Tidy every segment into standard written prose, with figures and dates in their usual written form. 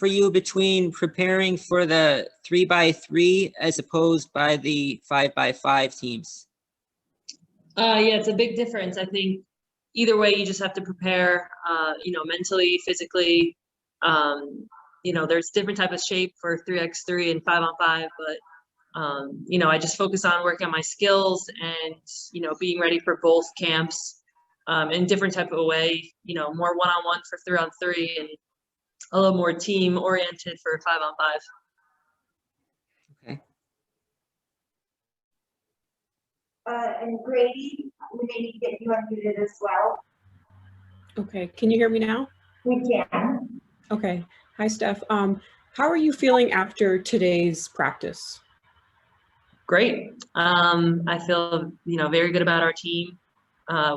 for you between preparing for the 3x3 as opposed by the 5x5 teams? Yeah, it's a big difference. I think either way, you just have to prepare, mentally, physically. There's different type of shape for 3x3 and 5-on-5, but I just focus on working on my skills and, being ready for both camps in different type of a way, more one-on-one for 3-on-3 and a little more team oriented for 5-on-5. Okay. And Grady, we may need to get you unmuted as well. Okay, can you hear me now? We can. Okay, hi Steph. How are you feeling after today's practice? Great. I feel, very good about our team.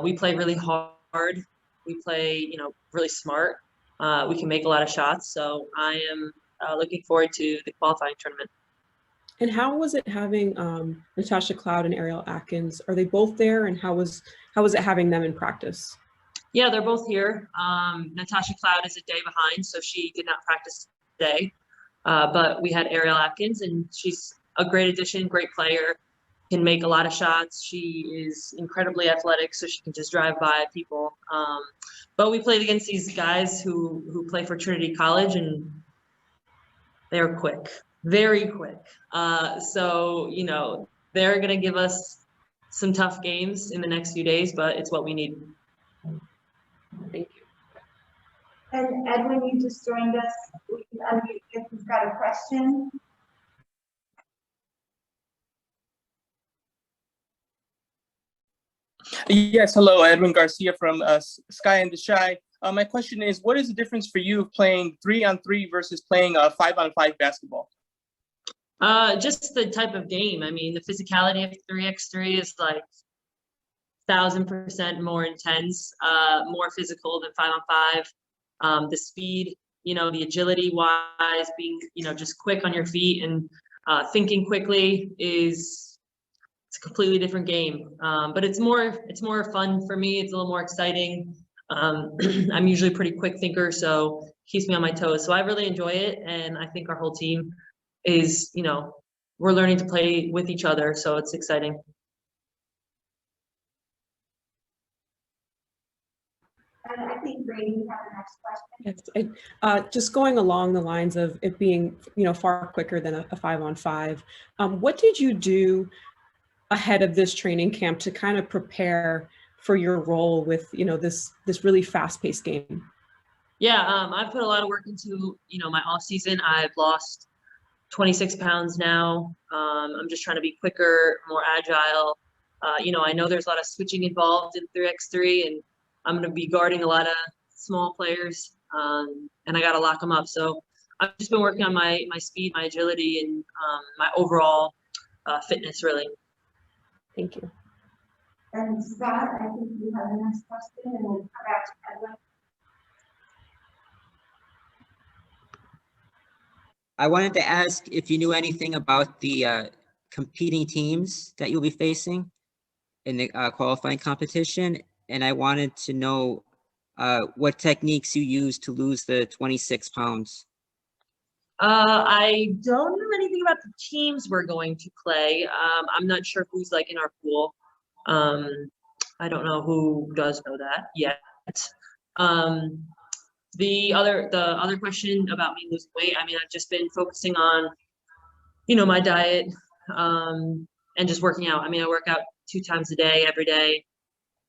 We play really hard. We play, really smart. We can make a lot of shots. So I am looking forward to the qualifying tournament. And how was it having Natasha Cloud and Ariel Atkins? Are they both there? And how was it having them in practice? Yeah, they're both here. Natasha Cloud is a day behind, so she did not practice today. But we had Ariel Atkins, and she's a great addition, great player, can make a lot of shots. She is incredibly athletic, so she can just drive by people. But we played against these guys who play for Trinity College, and they're quick, very quick. So, they're going to give us some tough games in the next few days, but it's what we need. Thank you. And Edwin, you just joined us. We can unmute if you've got a question. Yes, hello, Edwin Garcia from Sky and the Shy. My question is, what is the difference for you of playing 3-on-3 versus playing 5-on-5 basketball? Just the type of game. I mean, the physicality of 3x3 is like 1,000% more intense, more physical than 5-on-5. The speed, the agility wise, being, just quick on your feet and thinking quickly it's a completely different game. But it's more fun for me. It's a little more exciting. I'm usually a pretty quick thinker, so it keeps me on my toes. So I really enjoy it. And I think our whole team is, we're learning to play with each other. So it's exciting. And I think Grady, you have the next question. Yes, just going along the lines of it being, far quicker than a 5-on-5. What did you do ahead of this training camp to kind of prepare for your role with, this really fast-paced game? Yeah, I've put a lot of work into, my off season. I've lost 26 pounds now. I'm just trying to be quicker, more agile. I know there's a lot of switching involved in 3x3, and I'm going to be guarding a lot of small players, and I got to lock them up. So I've just been working on my speed, my agility, and my overall fitness, really. Thank you. And Scott, I think you have the next question, and we'll come back to Edwin. I wanted to ask if you knew anything about the competing teams that you'll be facing in the qualifying competition, and I wanted to know what techniques you use to lose the 26 pounds. I don't know anything about the teams we're going to play. I'm not sure who's like in our pool. I don't know who does know that yet. The other question about me losing weight, I mean, I've just been focusing on, my diet, and just working out. I mean, I work out 2 times a day, every day,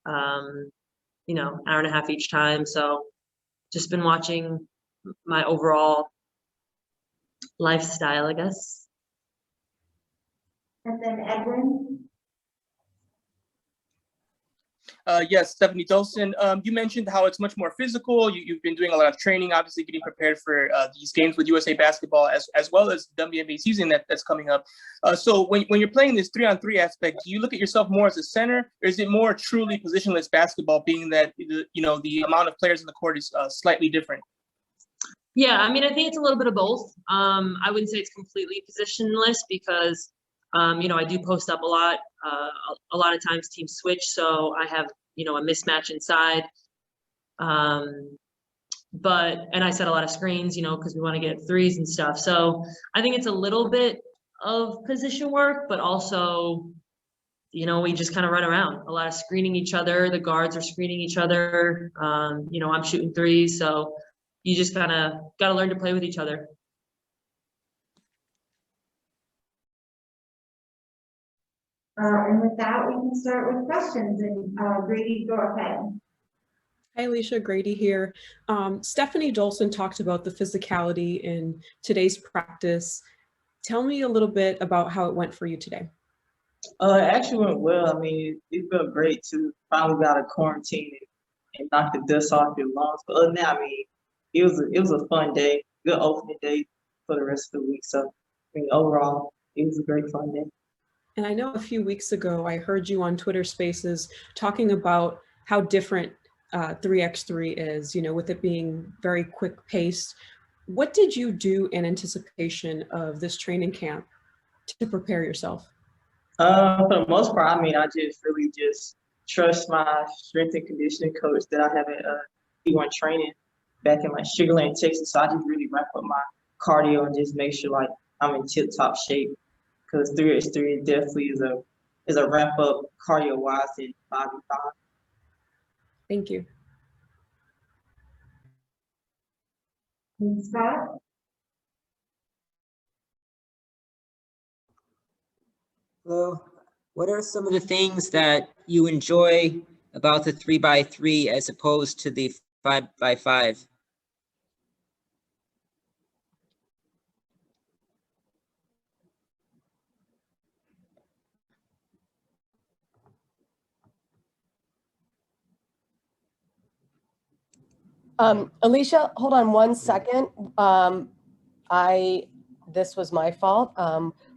hour and a half each time. So just been watching my overall lifestyle, I guess. And then Edwin. Yes, Stefanie, Dolson, you mentioned how it's much more physical. You've been doing a lot of training, obviously getting prepared for these games with USA Basketball as well as WNBA season that's coming up. So when you're playing this 3-on-3 aspect, do you look at yourself more as a center, or is it more truly positionless basketball, being that the amount of players in the court is slightly different? Yeah, I mean, I think it's a little bit of both. I wouldn't say it's completely positionless because, I do post up a lot. A lot of times teams switch, so I have, a mismatch inside. and I set a lot of screens, you know, because we want to get threes and stuff. So I think it's a little bit of position work, but also, you know, we just kind of run around, a lot of screening each other. The guards are screening each other. You know, I'm shooting threes, so you just kind of got to learn to play with each other. And with that, we can start with questions, and Grady, go ahead. Hi, Allisha, Grady here. Stefanie Dolson talked about the physicality in today's practice. Tell me a little bit about how it went for you today. It actually went well. I mean, it felt great to finally got a quarantine and knock the dust off your lungs. But other than that, I mean, it was a fun day, good opening day for the rest of the week. So, I mean, overall, it was a great fun day. And I know a few weeks ago, I heard you on Twitter Spaces talking about how different 3x3 is, you know, with it being very quick paced. What did you do in anticipation of this training camp to prepare yourself? For the most part, I mean, I just really just trust my strength and conditioning coach that I have at D1 training back in like Sugar Land, Texas. So I just really ramp up my cardio and just make sure like I'm in tip top shape, because 3x3 definitely is a ramp up cardio wise in 5v5. Thank you. And Scott? Hello. What are some of the things that you enjoy about the 3x3 as opposed to the 5x5? Allisha, hold on one second. This was my fault.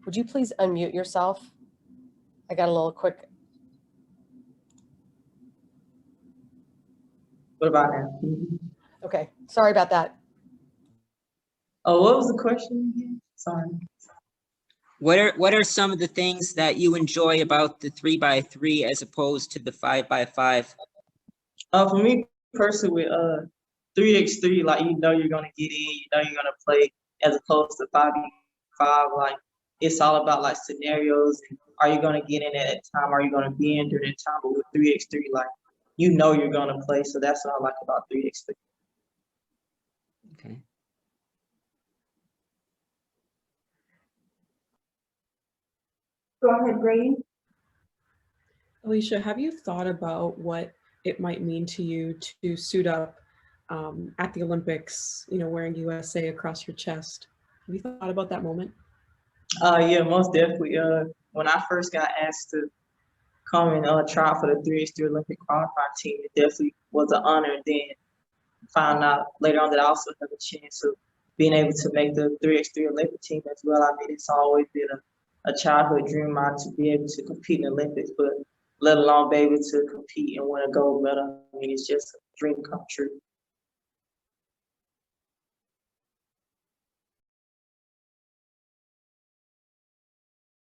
Would you please unmute yourself? I got a little quick. What about now? Okay, sorry about that. Oh, what was the question again? Sorry. What are some of the things that you enjoy about the 3x3 as opposed to the 5x5? For me personally, with 3x3, like you know you're gonna get in, you know you're gonna play, as opposed to 5v5, like it's all about like scenarios. And are you gonna get in at that time? Are you gonna be in during that time? But with 3x3, like you know you're gonna play, so that's what I like about 3x3. Okay. Go ahead, Grady. Allisha, have you thought about what it might mean to you to suit up at the Olympics, you know, wearing USA across your chest? Have you thought about that moment? Yeah, most definitely. When I first got asked to come and try out for the 3x3 Olympic qualifying team, it definitely was an honor. And then found out later on that I also have a chance of being able to make the 3x3 Olympic team as well. I mean, it's always been a childhood dream of mine to be able to compete in the Olympics, but let alone be able to compete and win a gold medal. I mean, it's just a dream come true.